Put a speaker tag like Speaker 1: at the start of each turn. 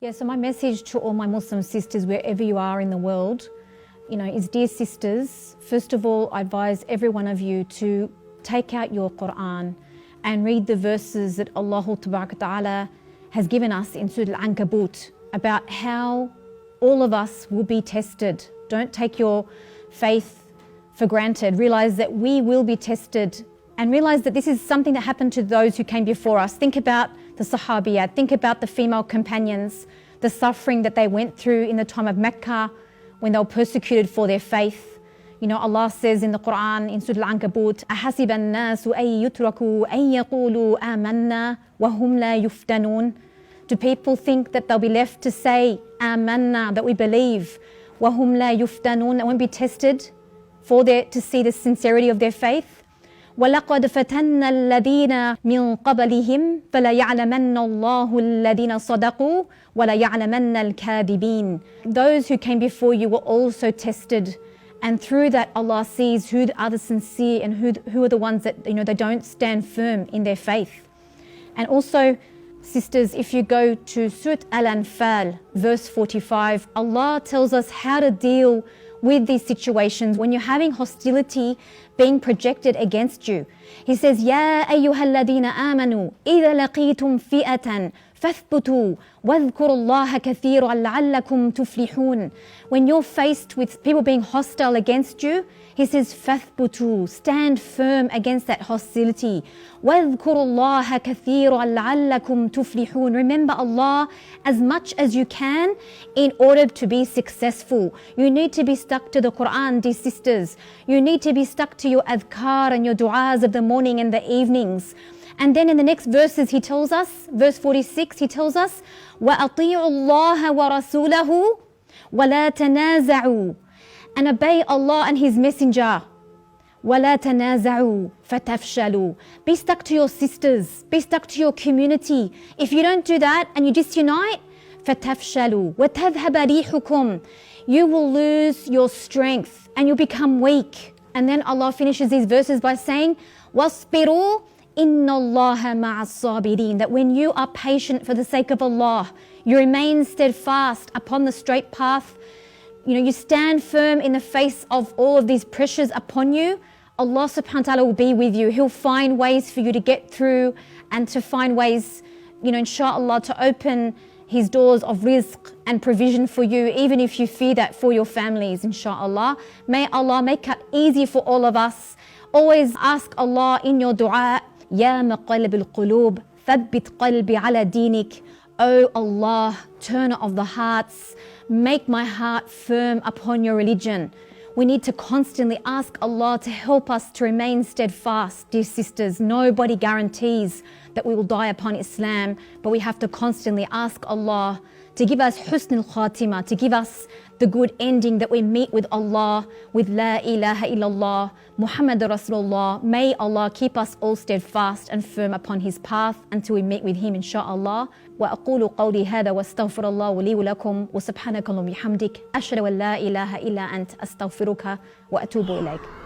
Speaker 1: Yeah, so my message to all my Muslim sisters, wherever you are in the world, is dear sisters, first of all, I advise every one of you to take out your Quran and read the verses that Allah Ta'ala has given us in Surah Al-Ankabut about how all of us will be tested. Don't take your faith for granted. Realize that we will be tested and realize that this is something that happened to those who came before us. Think about the Sahabiyat, think about the female companions, the suffering that they went through in the time of Mecca when they were persecuted for their faith. Allah says in the Quran, in Surah Al-Ankabut, أَحَسِبَ النَّاسُ أَن يُتْرَكُوا أَن يَقُولُوا آمَنَّا وَهُمْ لَا يُفْتَنُونَ. Do people think that they'll be left to say, آمَنَّا, that we believe, وَهُمْ لَا يُفْتَنُونَ, that won't be tested to see the sincerity of their faith? وَلَقَدْ فَتَنَّا الَّذِينَ مِنْ قَبْلِهِمْ فَلَيَعْلَمَنَّ اللَّهُ الَّذِينَ صَدَقُوا وَلَيَعْلَمَنَّ الْكَاذِبِينَ. Those who came before you were also tested, and through that Allah sees who are the sincere and who are the ones that they don't stand firm in their faith. And also, sisters, if you go to Surah Al-Anfal, verse 45, Allah tells us how to deal with these situations when you're having hostility being projected against you. He says, يَا أَيُّهَا الَّذِينَ آمَنُوا إِذَا لَقِيتُمْ فِئَةً فَاثْبُتُوا وَاذْكُرُوا اللَّهَ كَثِيرًا لَعَلَّكُمْ تُفْلِحُونَ. When you're faced with people being hostile against you, he says, فَاثْبُتُوا, stand firm against that hostility. وَاذْكُرُوا اللَّهَ كَثِيرًا لَعَلَّكُمْ تُفْلِحُونَ. Remember Allah as much as you can in order to be successful. You need to be stuck to the Quran, dear sisters. You need to be stuck to your adhkar and your du'as of the morning and the evenings. And then in the next verses he tells us, verse 46, he tells us, وَأَطِيعُوا اللَّهَ وَرَسُولَهُ وَلَا تَنَازَعُوا. And obey Allah and His Messenger. وَلَا تَنَازَعُوا فَتَفْشَلُوا. Be stuck to your sisters. Be stuck to your community. If you don't do that and you disunite, فَتَفْشَلُوا وَتَذْهَبَ رِيحُكُمْ. You will lose your strength and you'll become weak. And then Allah finishes these verses by saying, وَاصْبِرُوا إِنَّ اللَّهَ مَعَ الصَّابِرِينَ. That when you are patient for the sake of Allah, you remain steadfast upon the straight path, you stand firm in the face of all of these pressures upon you, Allah subhanahu wa ta'ala will be with you. He'll find ways for you to get through and to find ways, inshallah, to open His doors of rizq and provision for you, even if you fear that for your families, inshallah. May Allah make it easy for all of us. Always ask Allah in your dua, Ya muqallib al-qulub, thabbit qalbi ala dinik. O Allah, turner of the hearts, make my heart firm upon your religion. We need to constantly ask Allah to help us to remain steadfast, dear sisters. Nobody guarantees that we will die upon Islam, but we have to constantly ask Allah to give us husn al-khatima, to give us the good ending, that we meet with Allah with La ilaha illallah, Muhammad Rasulullah. May Allah keep us all steadfast and firm upon His path until we meet with Him, inshaAllah. وأقول قولي هذا واستغفر الله لي ولكم وسبحانك اللهم وبحمدك أشهد أن لا إله إلا أنت أستغفرك وأتوب إليك.